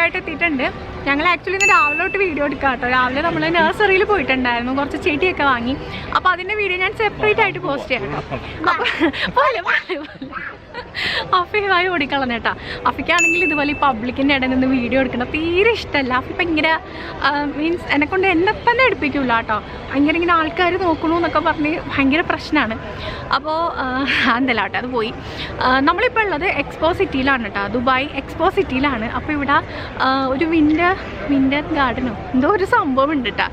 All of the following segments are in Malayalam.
സംഭവമായിട്ട് എത്തിയിട്ടുണ്ട്. ഞങ്ങൾ ആക്ച്വലി ഇന്ന് രാവിലെ തൊട്ട് വീഡിയോ എടുക്കാം കേട്ടോ. രാവിലെ നമ്മൾ നഴ്സറിയിൽ പോയിട്ടുണ്ടായിരുന്നു, കുറച്ച് ചെടിയൊക്കെ വാങ്ങി. അപ്പോൾ അതിൻ്റെ വീഡിയോ ഞാൻ സെപ്പറേറ്റ് ആയിട്ട് പോസ്റ്റ് ചെയ്യാം കേട്ടോ. അഫിയായി ഓടിക്കളഞ്ഞേട്ടാ. അഫിക്കാണെങ്കിൽ ഇതുപോലെ ഈ പബ്ലിക്കിൻ്റെ ഇടയിൽ നിന്ന് വീഡിയോ എടുക്കണം തീരെ ഇഷ്ടമല്ല. അഫി ഭയങ്കര മീൻസ് എന്നെക്കൊണ്ട് എന്നെ തന്നെ എടുപ്പിക്കില്ല കേട്ടോ. ഭയങ്കര ഇങ്ങനെ ആൾക്കാർ നോക്കണു എന്നൊക്കെ പറഞ്ഞ് ഭയങ്കര പ്രശ്നമാണ്. അപ്പോൾ എന്തല്ല കേട്ടോ, അത് പോയി. നമ്മളിപ്പോൾ ഉള്ളത് എക്സ്പോ സിറ്റിയിലാണ് കേട്ടോ, ദുബായ് എക്സ്പോ സിറ്റിയിലാണ്. അപ്പോൾ ഇവിടെ ഒരു വിൻ്റർ ഗാർഡനോ എന്തോ ഒരു സംഭവം ഉണ്ട് കേട്ടോ,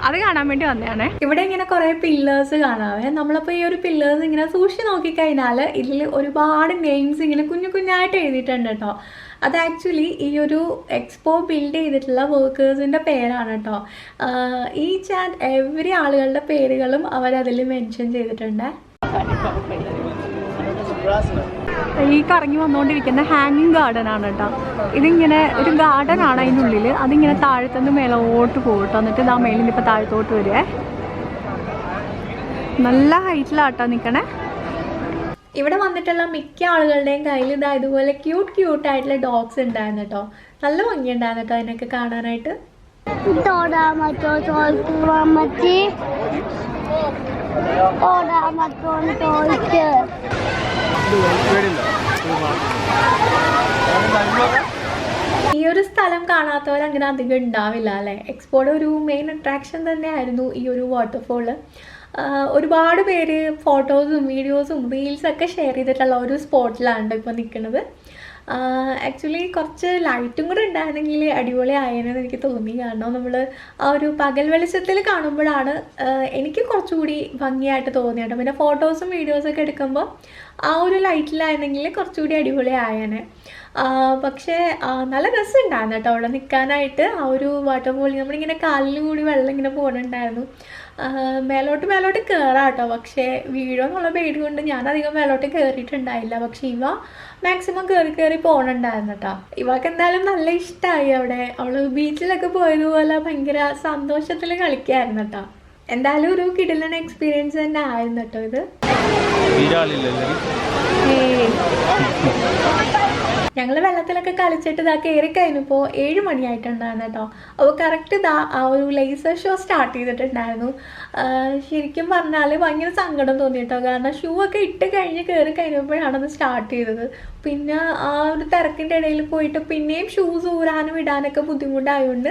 അത് കാണാൻ വേണ്ടി വന്നതാണ്. ഇവിടെ ഇങ്ങനെ കുറേ പില്ലേഴ്സ് കാണാവേ. നമ്മളപ്പോൾ ഈ ഒരു പില്ലേഴ്സ് ഇങ്ങനെ സൂക്ഷിച്ച് നോക്കിക്കഴിഞ്ഞാൽ ഇതിൽ ഒരുപാട് നെയിംസ് ഇങ്ങനെ കുഞ്ഞു കുഞ്ഞായിട്ട് എഴുതിയിട്ടുണ്ട് കേട്ടോ. അത് ആക്ച്വലി ഈ ഒരു എക്സ്പോ ബിൽഡ് ചെയ്തിട്ടുള്ള വർക്കേഴ്സിൻ്റെ പേരാണ് കേട്ടോ. ഈച്ച് ആൻഡ് എവറി ആളുകളുടെ പേരുകളും അവരതിൽ മെൻഷൻ ചെയ്തിട്ടുണ്ട്. ഈ കറങ്ങി വന്നുകൊണ്ടിരിക്കുന്ന ഹാങ്ങിങ് ഗാർഡൻ ആണ് കേട്ടോ. ഇതിങ്ങനെ ഒരു ഗാർഡൻ ആണ് അതിൻ്റെ ഉള്ളിൽ. അതിങ്ങനെ താഴത്തുനിന്ന് മേലോട്ട് പോകട്ടോ. എന്നിട്ട് ഇതാ മേലിൽ ഇപ്പോൾ താഴത്തോട്ട് വരുവേ. നല്ല ഹൈറ്റിലാട്ടോ നിൽക്കണേ. ഇവിടെ വന്നിട്ടുള്ള മിക്ക ആളുകളുടെയും കയ്യിൽ ഇതാ ഇതുപോലെ ക്യൂട്ടായിട്ടുള്ള ഡോഗ്സ് ഉണ്ടായിരുന്നു കേട്ടോ. നല്ല ഭംഗിയുണ്ടായിരുന്നു കേട്ടോ അതിനൊക്കെ കാണാനായിട്ട്. ഈ ഒരു സ്ഥലം കാണാത്തവരങ്ങനെ അധികം ഉണ്ടാവില്ല അല്ലേ. എക്സ്പോയുടെ ഒരു മെയിൻ അട്രാക്ഷൻ തന്നെയായിരുന്നു ഈ ഒരു വാട്ടർഫോള്. ഒരുപാട് പേര് ഫോട്ടോസും വീഡിയോസും റീൽസൊക്കെ ഷെയർ ചെയ്തിട്ടുള്ള ഒരു സ്പോട്ടിലാണ് ഇപ്പോൾ നിൽക്കുന്നത്. ആക്ച്വലി കുറച്ച് ലൈറ്റും കൂടെ ഉണ്ടായിരുന്നെങ്കിൽ അടിപൊളി ആയെന്ന് എനിക്ക് തോന്നി. കാരണം നമ്മൾ ആ ഒരു പകൽ വെളിച്ചത്തിൽ കാണുമ്പോഴാണ് എനിക്ക് കുറച്ചുകൂടി ഭംഗിയായിട്ട് തോന്നിയത്. പിന്നെ ഫോട്ടോസും വീഡിയോസൊക്കെ എടുക്കുമ്പോൾ ആ ഒരു ലൈറ്റിലായിരുന്നെങ്കിൽ കുറച്ചുകൂടി അടിപൊളി ആയേനെ. പക്ഷേ നല്ല രസമുണ്ടായിരുന്നു കേട്ടോ അവിടെ നിൽക്കാനായിട്ട്. ആ ഒരു വാട്ടർഫോളിൽ നമ്മളിങ്ങനെ കാലിൽ കൂടി വെള്ളം ഇങ്ങനെ പോകുന്നുണ്ടായിരുന്നു. മേലോട്ട് കയറാം കേട്ടോ. പക്ഷേ വീഴോ എന്നുള്ള പേടി കൊണ്ട് ഞാനധികം മേലോട്ട് കയറിയിട്ടുണ്ടായില്ല. പക്ഷെ ഇവ മാക്സിമം കയറി പോകണുണ്ടായിരുന്നു കേട്ടോ. ഇവൾക്ക് എന്തായാലും നല്ല ഇഷ്ടമായി അവിടെ. അവൾ ബീച്ചിലൊക്കെ പോയതുപോലെ ഭയങ്കര സന്തോഷത്തിൽ കളിക്കായിരുന്നു കേട്ടോ. എന്തായാലും ഒരു കിടിലൻ എക്സ്പീരിയൻസ് തന്നെ ആയിരുന്നു കേട്ടോ ഇത്. ഞങ്ങൾ വെള്ളത്തിലൊക്കെ കളിച്ചിട്ട് ഇതാ കയറി കഴിഞ്ഞപ്പോൾ 7 മണിയായിട്ടുണ്ടായിരുന്നു കേട്ടോ. അപ്പോൾ കറക്റ്റ് ഇതാ ആ ഒരു ലേസർ ഷോ സ്റ്റാർട്ട് ചെയ്തിട്ടുണ്ടായിരുന്നു. ശരിക്കും പറഞ്ഞാൽ ഭയങ്കര സങ്കടം തോന്നി കേട്ടോ. കാരണം ഷൂ ഒക്കെ ഇട്ട് കഴിഞ്ഞ് കയറി കഴിഞ്ഞപ്പോഴാണ് അത് സ്റ്റാർട്ട് ചെയ്തത്. പിന്നെ ആ ഒരു തിരക്കിൻ്റെ ഇടയിൽ പോയിട്ട് പിന്നെയും ഷൂസ് ഊരാനും ഇടാനൊക്കെ ബുദ്ധിമുട്ടായതുകൊണ്ട്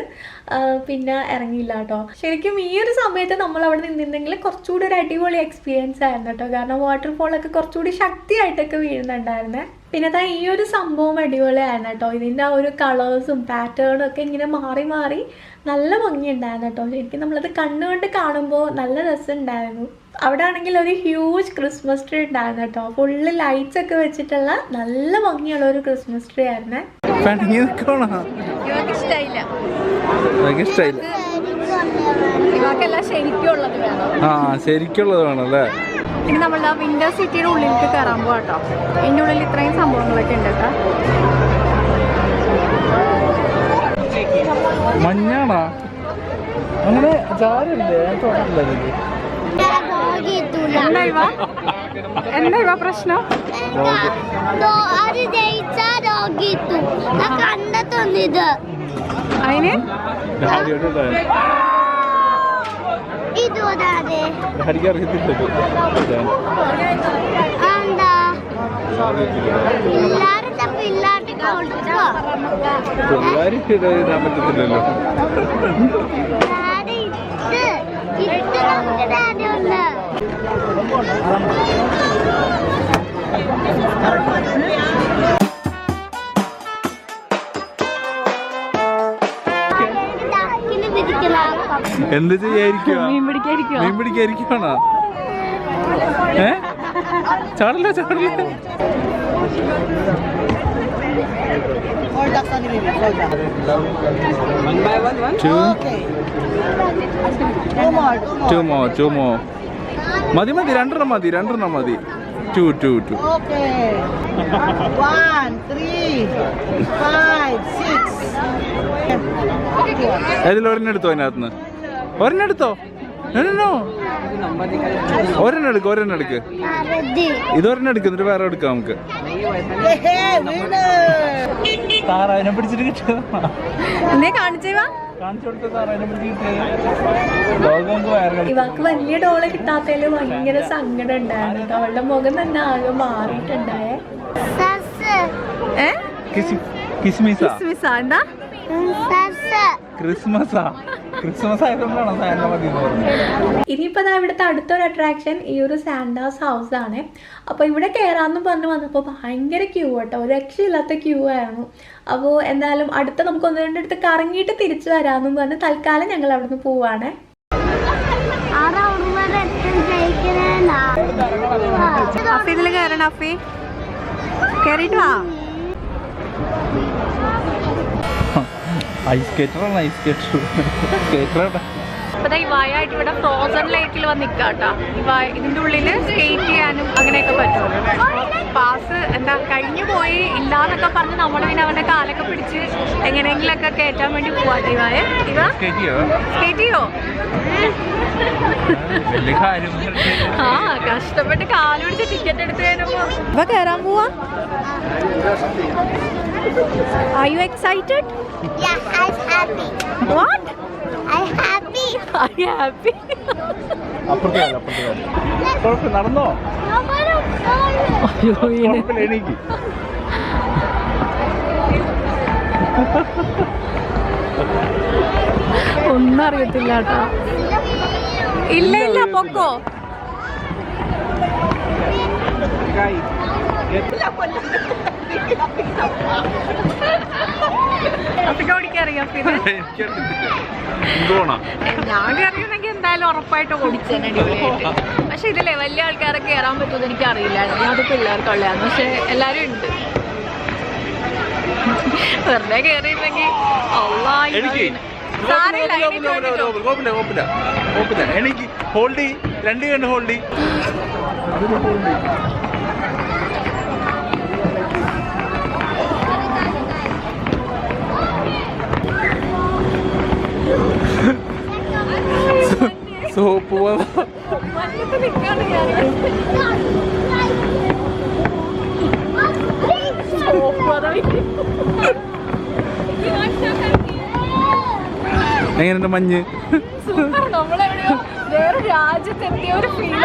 പിന്നെ ഇറങ്ങിയില്ല കേട്ടോ. ശരിക്കും ഈ ഒരു സമയത്ത് നമ്മൾ അവിടെ നിന്നിരുന്നെങ്കിൽ കുറച്ചുകൂടി ഒരു അടിപൊളി എക്സ്പീരിയൻസ് ആയിരുന്നു കേട്ടോ. കാരണം വാട്ടർഫോളൊക്കെ കുറച്ചുകൂടി ശക്തിയായിട്ടൊക്കെ വീഴുന്നുണ്ടായിരുന്നേ. പിന്നെ അതാ ഈ ഒരു സംഭവം അടിപൊളിയായിരുന്നു കേട്ടോ. ഇതിൻ്റെ ആ ഒരു കളേഴ്സും പാറ്റേണും ഒക്കെ ഇങ്ങനെ മാറി മാറി നല്ല ഭംഗിയുണ്ടായിരുന്നു കേട്ടോ. ശരിക്കും നമ്മളത് കണ്ണുകൊണ്ട് കാണുമ്പോൾ നല്ല രസമുണ്ടായിരുന്നു. അവിടെ ആണെങ്കിൽ ഒരു ഹ്യൂജ് ക്രിസ്മസ് ട്രീ ഉണ്ടായിരുന്നു കേട്ടോ. ഫുള്ള് ലൈറ്റ്സ് ഒക്കെ വെച്ചിട്ടുള്ള നല്ല ഭംഗിയുള്ള ഒരു ക്രിസ്മസ് ട്രീ ആയിരുന്നേ. ഇവർക്കെല്ലാം ശരിക്കുള്ളത് വേണമല്ലേ. ഇനി നമ്മൾ ആ വിന്റർ സിറ്റിയുടെ ഉള്ളിലേക്ക് കയറാൻ പോകാം കേട്ടോ. ഇതിൻ്റെ ഉള്ളിൽ ഇത്രയും സംഭവങ്ങളൊക്കെ ഉണ്ട് കേട്ടോ. മഞ്ഞാണോ അങ്ങനെ എന്താ ഇവ പ്രശ്നം? അതിന് പറ്റത്തില്ലല്ലോ. എന്ത് ചെയ്യായിരിക്കും? മീൻ പിടിക്കായിരിക്കുവാണോ? ചാടില്ല. Two more. മതി രണ്ടെണ്ണം മതി. Two. 1, 3, 5, 6. അതിൽ ഒരെണ്ണെടുത്തോ? അതിനകത്തുനിന്ന് ഒരെണ്ണെടുത്തോ? ഒരെണ്ണം എടുക്ക് ഇതൊരെണ്ണം എടുക്ക് എന്നിട്ട് വേറെ എടുക്കാം നമുക്ക്. താറാവിനെ പിടിച്ചിട്ട് കിട്ടുക ഇവക്ക് വലിയ ഡോള് കിട്ടാത്തതില് ഭയങ്കര സങ്കടം ഉണ്ടായിരുന്നു. അവളുടെ മുഖം തന്നെ ആകെ മാറിയിട്ടുണ്ടായേ. എന്താ ക്രിസ്മസ് ആയതുകൊണ്ടാണോ സാന്റ മതി എന്ന് പറഞ്ഞത്? ഇനിയിപ്പോൾ ഇവിടുത്തെ അടുത്തൊരു അട്രാക്ഷൻ ഈ ഒരു സാന്റാസ് ഹൗസ് ആണ്. അപ്പോൾ ഇവിടെ കയറാമെന്ന് പറഞ്ഞ് വന്നപ്പോൾ ഭയങ്കര ക്യൂ കേട്ടോ, ഒരു രക്ഷയില്ലാത്ത ക്യൂ ആയിരുന്നു. അപ്പോൾ എന്തായാലും അടുത്ത നമുക്ക് ഒന്ന് രണ്ടിടത്ത് കറങ്ങിയിട്ട് തിരിച്ചു വരാമെന്നും പറഞ്ഞ് തൽക്കാലം ഞങ്ങൾ അവിടെ നിന്ന് പോവാണ്. ഇതിൽ കയറണം അഫി, കയറിയിട്ട് വാ. ഐസ് സ്കേറ്ററാണ്, ഐസ് സ്കേറ്റർ. അപ്പോൾ ഇവായായിട്ട് ഇവിടെ ഫ്രോസൺ ലേക്കിൽ വന്ന് നിൽക്കാട്ടോ. ഇതിൻ്റെ ഉള്ളിൽ സ്കേറ്റ് ചെയ്യാനും അങ്ങനെയൊക്കെ പറ്റും. പാസ് എന്താ കഴിഞ്ഞു പോയി ഇല്ലാന്നൊക്കെ പറഞ്ഞ് നമ്മൾ പിന്നെ അവൻ്റെ കാലൊക്കെ പിടിച്ച് എങ്ങനെയെങ്കിലൊക്കെ കയറ്റാൻ വേണ്ടി പോവാട്ടോ. ഇവ സ്കേറ്റ് ചെയ്യോ? ആ കഷ്ടപ്പെട്ട് കാല് പിടിച്ച് ടിക്കറ്റ് എടുത്ത് കഴിഞ്ഞപ്പോ ഇവ കയറാൻ പോവാ. Are you excited? Yeah, I'm happy. What? I'm happy. Are you happy? നടന്നോ? എനിക്ക് ഒന്നും അറിയത്തില്ല കേട്ടോ. ഇല്ല ഇല്ല പൊക്കോ. ഓടിക്കറിയാം. ഞാൻ അറിയുന്നെങ്കിൽ എന്തായാലും ഉറപ്പായിട്ട് ഓടിച്ചേനെ അടിപൊളിയായിട്ട്. പക്ഷെ ഇതില്ലേ വലിയ ആൾക്കാരൊക്കെ കയറാൻ പറ്റുമെന്ന് എനിക്ക് അറിയില്ലായിരുന്നു. അത് പിള്ളേർക്കുള്ളതാണ്. പക്ഷെ എല്ലാരും ഉണ്ട്. വെറുതെ കയറിയിരുന്നെങ്കിൽ എനിക്ക് ഹോൾഡി 2 കണ്ട് ഹോൾഡി. സോപ്പ് എങ്ങനെയുണ്ട് മഞ്ഞ്? രാജ്യത്തെത്തിയ ഒരു ഫീൽ.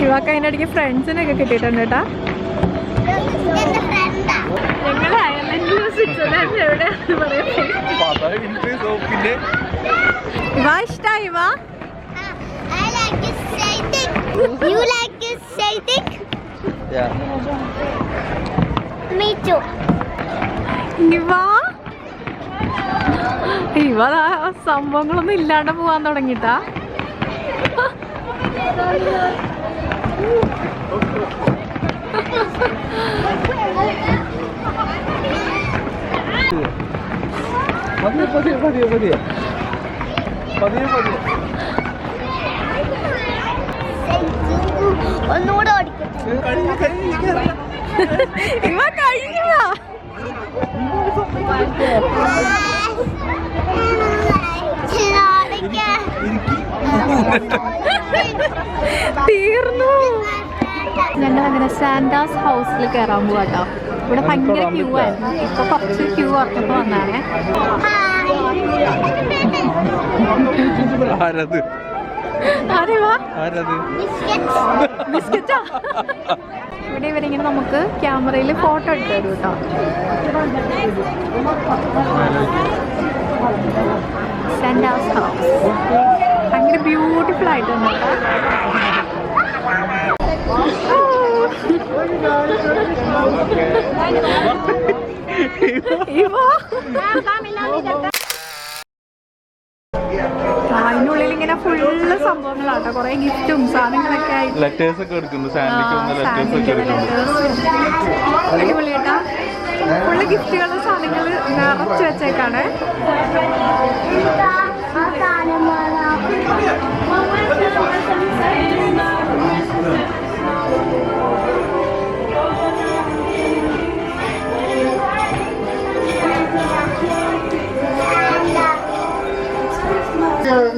ഇവക്ക് അതിൻ്റെ ഇടയ്ക്ക് ഫ്രണ്ട്സിനൊക്കെ കിട്ടിയിട്ടുണ്ട് കേട്ടാ. ഞങ്ങൾ അയർലൻഡിൽ സ്വിറ്റ്സർലാൻഡ് എവിടെയാണെന്ന് പറയാം. ഇവ ഇഷ്ടായി ഇവ? I like it skating. You like it skating? Yeah. Me too. ഇവ സംഭവങ്ങളൊന്നും ഇല്ലാണ്ട് പോവാൻ തുടങ്ങിട്ടാ. ഒന്നുകൂടെ ഓടിക്കട്ടെ. ഇവ കഴിഞ്ഞു. തീർന്നു. ഞങ്ങൾ അങ്ങനെ സാന്റാസ് ഹൗസിൽ കയറാൻ പോവാട്ടോ. ഇവിടെ ഭയങ്കര ക്യൂ ആയിരുന്നു. ഇപ്പൊ കുറച്ച് ക്യൂ കുറച്ചപ്പോ വന്നാണേ. ബിസ്ക്കറ്റാ. ഇവിടെ ഇവരിങ്ങനെ നമുക്ക് ക്യാമറയിൽ ഫോട്ടോ എടുത്തു തരും കേട്ടോ. സാന്റാസ് ഹൗസ് ഭയങ്കര ബ്യൂട്ടിഫുൾ ആയിട്ടുണ്ട്. അതിനുള്ളിൽ ഇങ്ങനെ ഫുള്ള് സംഭവങ്ങളാട്ടോ. കുറെ ഗിഫ്റ്റും സാധനങ്ങളൊക്കെ ആയിട്ട് ലെറ്റേഴ്സ് ഒക്കെ എടുക്കുന്നു. അടിപൊളി കേട്ടാ. ഫുള്ള് ഗിഫ്റ്റുകൾ സാധനങ്ങൾ നിറച്ച് വെച്ചേക്കാണ്.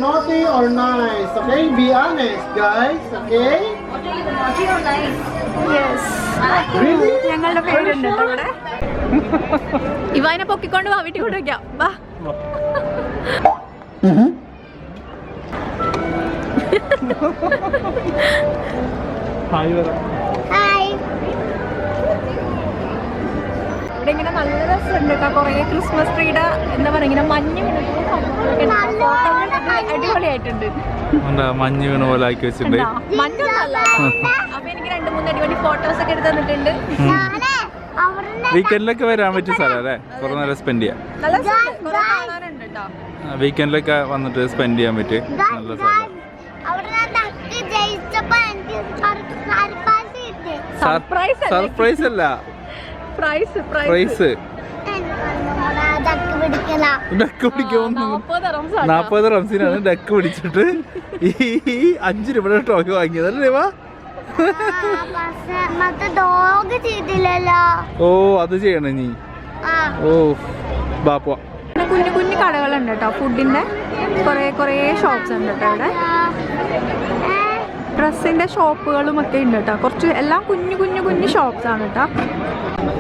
Naughty or nice? Okay, be honest, guys. Okay. Really? ഞങ്ങളുടെ പേരുണ്ട് കേട്ടോ ഇവിടെ. ഇവനെ പൊക്കിക്കൊണ്ട് വാ വീട്ടിൽ കൊണ്ട് വയ്ക്കാം. വാ. ഹായ് പറ. Hi. ഇവിടെ ഇങ്ങനെ നല്ല രസമുണ്ട് കേട്ടോ. കുറേ ക്രിസ്മസ് ട്രീയുടെ എന്താ പറയുക ഇങ്ങനെ മഞ്ഞ് വീണിട്ടുള്ള സംഭവങ്ങളൊക്കെ ഉണ്ട്. അടിപൊളിയായിട്ടുണ്ട്. മഞ്ഞ് വീണ പോലെ ആക്കി വെച്ചിട്ടുണ്ട്. മഞ്ഞൊന്നല്ല. അപ്പൊ എനിക്ക് 2-3 അടിപൊളി ഫോട്ടോസ് ഒക്കെ എടുത്ത് തന്നിട്ടുണ്ട്. വീക്കെൻഡിലൊക്കെ വരാൻ പറ്റിയ സ്ഥലം അല്ലേ? കുറെ നേരം സ്പെൻഡ് ചെയ്യാം. നല്ല സ്ഥലം. കുറെ കാണാനുണ്ട് കേട്ടോ. വീക്കെൻഡിലൊക്കെ വന്നിട്ട് സ്പെൻഡ് ചെയ്യാൻ പറ്റിയ നല്ല സ്ഥലം. സർപ്രൈസ് അല്ല, പ്രൈസ്. ഡക്ക് പിടിക്കുമെന്ന് 40 റംസിനാണ് ഡക്ക് പിടിച്ചിട്ട് ഈ 5 രൂപയുടെ ട്രോഫി വാങ്ങിയതല്ലേ രൂപ? ഓ അത് ചെയ്യണ നീ. ഓ ബാപ്പ. കുഞ്ഞു കുഞ്ഞു കടകളുണ്ട് കേട്ടോ. ഫുഡിന്റെ കുറേ ഷോപ്സ് ഉണ്ട് കേട്ടോ ഇവിടെ. ഡ്രസ്സിന്റെ ഷോപ്പുകളും ഒക്കെ ഉണ്ട് കേട്ടോ. കുറച്ച് എല്ലാം കുഞ്ഞു ഷോപ്സ് ആണ് കേട്ടോ.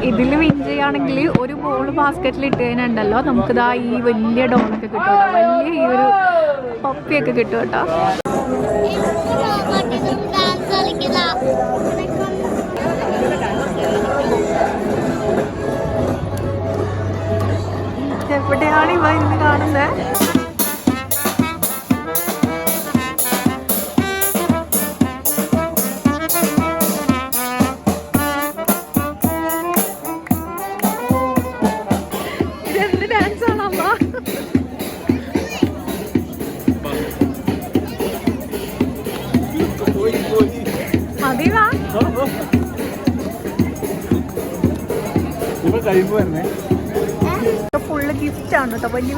ഇതിൽ വിൻ ചെയ്യുകയാണെങ്കിൽ ഒരു ബോൾ ബാസ്ക്കറ്റിൽ ഇട്ട് കഴിഞ്ഞുണ്ടല്ലോ നമുക്കിതാ ഈ വലിയ ഡോളൊക്കെ കിട്ടും കേട്ടോ. വലിയ ഈ ഒരു പപ്പിയൊക്കെ കിട്ടും കേട്ടോ. എവിടെയാണ് ഇവ ഇന്ന് കാണുന്നത്? ഇതെന്ത് ഡാൻസ് ആണോ അമ്മ? മതിവാ. ഫുള്ള് ഗിഫ്റ്റ് ആണ് കേട്ടോ. വലിയ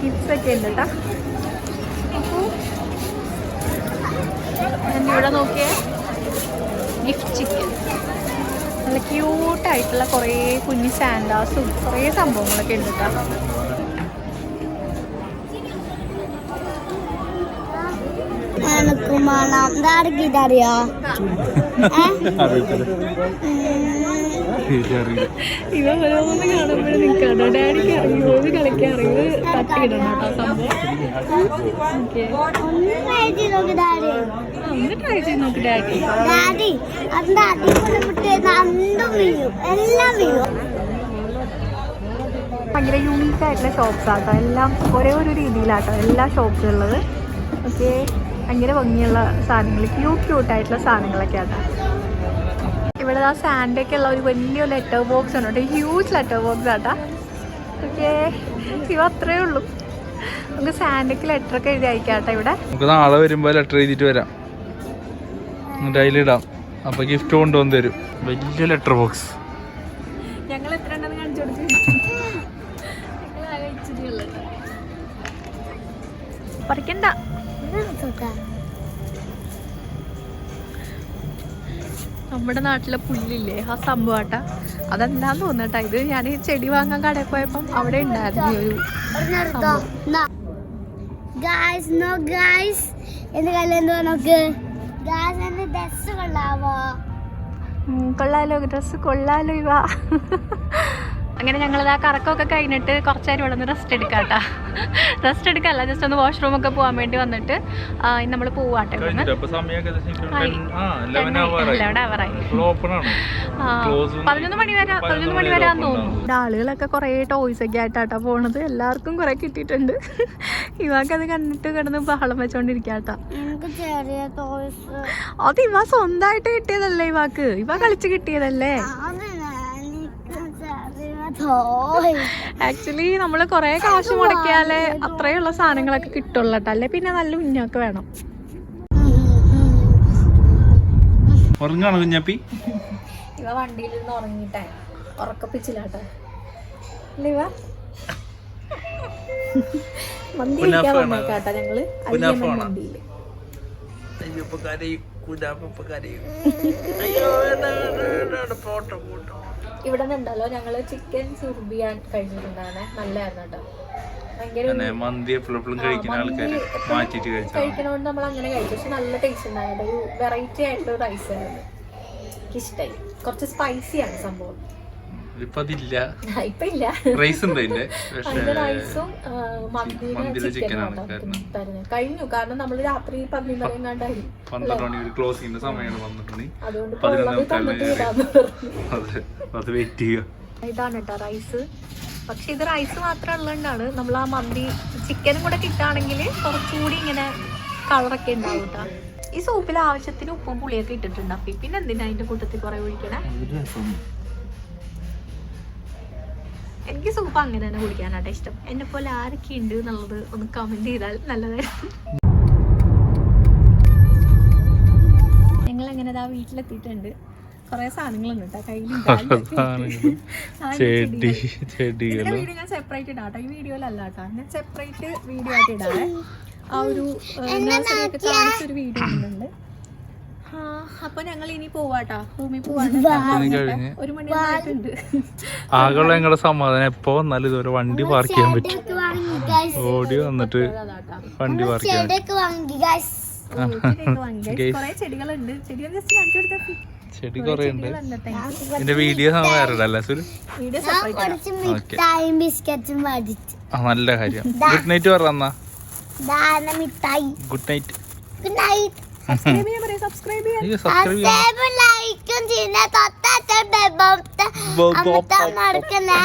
ഗിഫ്റ്റ്സ് ഒക്കെ ഉണ്ട് കേട്ടോ. ഇവിടെ നോക്കിയേ, ഗിഫ്റ്റ് ചിക്കൻ. നല്ല ക്യൂട്ടായിട്ടുള്ള കുറേ കുഞ്ഞു സാൻഡാസും കുറേ സംഭവങ്ങളൊക്കെ ഉണ്ട് കേട്ടോ. ഇവ ഓരോന്ന് കാണുമ്പോഴും നിൽക്കാട്ടോ. ഡാഡിക്ക് അറിയുന്നത് കളിക്കാൻ അറിയുന്നത് തട്ടിയിടണം കേട്ടോ സംഭവം. ഒന്ന് ട്രൈ ചെയ്ത് നോക്ക് ഡാഡി. ഭയങ്കര യൂണീക്ക് ആയിട്ടുള്ള ഷോപ്സ് ആട്ടോ. എല്ലാം ഒരേ ഒരു രീതിയിലാട്ടോ എല്ലാ ഷോപ്സും ഉള്ളത്. ഓക്കെ, ഭയങ്കര ഭംഗിയുള്ള സാധനങ്ങൾ, ക്യൂട്ടായിട്ടുള്ള സാധനങ്ങളൊക്കെ ആട്ടോ. ഇവിടെ ആ സാൻഡൊക്കെ ഉള്ള ഒരു വലിയ ലെറ്റർ ബോക്സ് ഉണ്ട് കേട്ടോ. ഹ്യൂജ് ലെറ്റർ ബോക്സ് ആട്ടാ. ഓക്കെ, ഇവ അത്രേ ഉള്ളൂ. നമുക്ക് സാൻഡൊക്കെ ലെറ്ററൊക്കെ എഴുതി അയക്കാട്ടോ. ഇവിടെ നമുക്ക് നാളെ വരുമ്പോൾ ലെറ്റർ എഴുതിയിട്ട് വരാം, എന്നിട്ട് അതിലിടാം. അപ്പൊ ഗിഫ്റ്റ് കൊണ്ടുവന്ന് തരും. വലിയ ലെറ്റർ ബോക്സ്. ഞങ്ങൾ എത്ര ഉണ്ടെന്ന് കാണിച്ചു കൊടുത്തു. പറിക്കണ്ട. നമ്മുടെ നാട്ടിലെ പുല്ലില്ലേ, ആ സംഭവട്ടാ. അതെന്താന്ന് തോന്നട്ടാ. ഇത് ഞാൻ ചെടി വാങ്ങാൻ കടയിൽ പോയപ്പം അവിടെ ഉണ്ടായിരുന്നു ഒരു കൊള്ളാലോ, ഡ്രസ്സ് കൊള്ളാലോ ഇവ. അങ്ങനെ ഞങ്ങളിതാ കറക്കമൊക്കെ കഴിഞ്ഞിട്ട് കുറച്ച് നേരം ഇവിടെ നിന്ന് റെസ്റ്റ് എടുക്കാട്ടാ. റെസ്റ്റ് എടുക്കല്ല, ജസ്റ്റ് ഒന്ന് വാഷ്റൂമൊക്കെ പോകാൻ വേണ്ടി വന്നിട്ട് നമ്മൾ പോവാട്ടെ. 11 മണി വരാൻ തോന്നുന്നു. ആളുകളൊക്കെ കുറേ ടോയ്സ് ഒക്കെ ആയിട്ടാട്ടാ പോണത്. എല്ലാവർക്കും കുറെ കിട്ടിയിട്ടുണ്ട്. ഇവാക്കത് കണ്ടിട്ട് കിടന്ന് ബഹളം വെച്ചോണ്ടിരിക്കാട്ടാ. അത് ഇവ സ്വന്തമായിട്ട് കിട്ടിയതല്ലേ ഇവാക്ക്. ഇവ കളിച്ച് കിട്ടിയതല്ലേ. ആക്ച്വലി നമ്മള് കൊറേ കാശ് മുടക്കിയാലേ അത്രയുള്ള സാധനങ്ങളൊക്കെ കിട്ടുള്ളൂ കേട്ടോ. അല്ലെ പിന്നെ നല്ല ഉന്നൊക്കെ വേണം. ഉറങ്ങാണോ കുഞ്ഞാപ്പി? ഇവ വണ്ടിയിൽ നിന്ന് ഉറങ്ങിട്ടെ ഉറക്കപ്പിച്ചില്ലാട്ടോ. അല്ലേ ഇവ മന്തി കഴിക്കാൻ വന്നേക്കാട്ടാ ഞങ്ങള് വണ്ടിയില്. ഇവിടെ നിന്നുണ്ടല്ലോ ഞങ്ങള് ചിക്കൻ സുർബിയാൻ കഴിച്ചിട്ടുണ്ടായിരുന്നേ. നല്ലായിരുന്നു കേട്ടോ. ഭയങ്കര മന്തി എപ്പോഴും കഴിക്കുന്ന ആൾക്കാര് മാറ്റിട്ട് കഴിക്കണോണ്ട് നമ്മൾ അങ്ങനെ കഴിച്ചു. പക്ഷെ നല്ല ടേസ്റ്റ് ഉണ്ടായത്. ഒരു വെറൈറ്റി ആയിട്ടുള്ള റൈസ് ആയിരുന്നു. എനിക്ക് ഇഷ്ടമായി. കുറച്ച് സ്പൈസിയാണ് സംഭവം. ഇപ്പൊ അതില്ല, ഇപ്പൊ ഇല്ല. റൈസ് ഉണ്ട് അതിന്റെ റൈസും മന്തിയിലെ ചിക്കനാണ് കഴിഞ്ഞു. കാരണം നമ്മള് രാത്രി 12 മണി ക്ലോസിംഗ് സമയമാണ് വന്നിട്ടുണ്ടെങ്കിൽ അത് വെയിറ്റ് ചെയ്യുക. ഇതാണ് കേട്ടോ റൈസ്. പക്ഷെ ഇത് റൈസ് മാത്രം ഉള്ളതുകൊണ്ടാണ് നമ്മൾ ആ മന്തി ചിക്കനും കൂടെ കിട്ടുകയാണെങ്കിൽ കുറച്ചുകൂടി ഇങ്ങനെ കളറൊക്കെ ഉണ്ടാവും കേട്ടോ. ഈ സൂപ്പിൽ ആവശ്യത്തിന് ഉപ്പും പുളിയൊക്കെ ഇട്ടിട്ടുണ്ട്. അപ്പം പിന്നെ എന്തിനാ അതിന്റെ കൂട്ടത്തിൽ കുറെ ഒഴിക്കണേ? എനിക്ക് സൂപ്പ് അങ്ങനെ തന്നെ കുടിക്കാനാട്ടോ ഇഷ്ടം. എന്നെ പോലെ ആരൊക്കെ ഉണ്ട് എന്നുള്ളത് ഒന്ന് കമന്റ് ചെയ്താൽ നല്ലതായിരുന്നു. ഞങ്ങൾ അങ്ങനെ വീട്ടിലെത്തിയിട്ടുണ്ട്. കുറെ സാധനങ്ങളുണ്ട് കേട്ടോ കയ്യിൽ. വീഡിയോ ഞാൻ സെപ്പറേറ്റ് ഇടാട്ടോ, ഈ വീഡിയോയിലല്ല കേട്ടോ. ഞാൻ സെപ്പറേറ്റ് വീഡിയോ ആയിട്ട് ഇടാവേ. ആ ഒരു നഴ്സറി ഒക്കെ കാണിച്ചൊരു വീഡിയോ ഇടുന്നുണ്ട്. അപ്പൊ ഞങ്ങൾ ഇനി പോവാട്ടാ, റൂമിൽ പോവാണ്. 1 മണിയായിട്ടുണ്ട്. ആകെയുള്ള ഞങ്ങളുടെ സമാധാനം എപ്പോ വന്നാലും ഇതുവരെ വണ്ടി പാർക്ക് ചെയ്യാൻ പറ്റും. ഓടി വന്നിട്ട് വണ്ടി പാർക്ക് ചെയ്യാൻ കൊറേ ചെടികളുണ്ട്. ചെടികൾ ജസ്റ്റ് കാണിച്ചു കൊടുത്താ. ചെടി കൊറേ ഉണ്ട്. എന്റെ വീഡിയോ വേറെ സുരു. നല്ല കാര്യം. ഗുഡ് നൈറ്റ് പറഞ്ഞ. Good night. Good night. Subscribe ചെയ്യാം. ലൈക്കും ചെയ്യുന്ന തൊട്ടടുത്ത ബെൽ ബട്ടൺ അമർത്തണേ.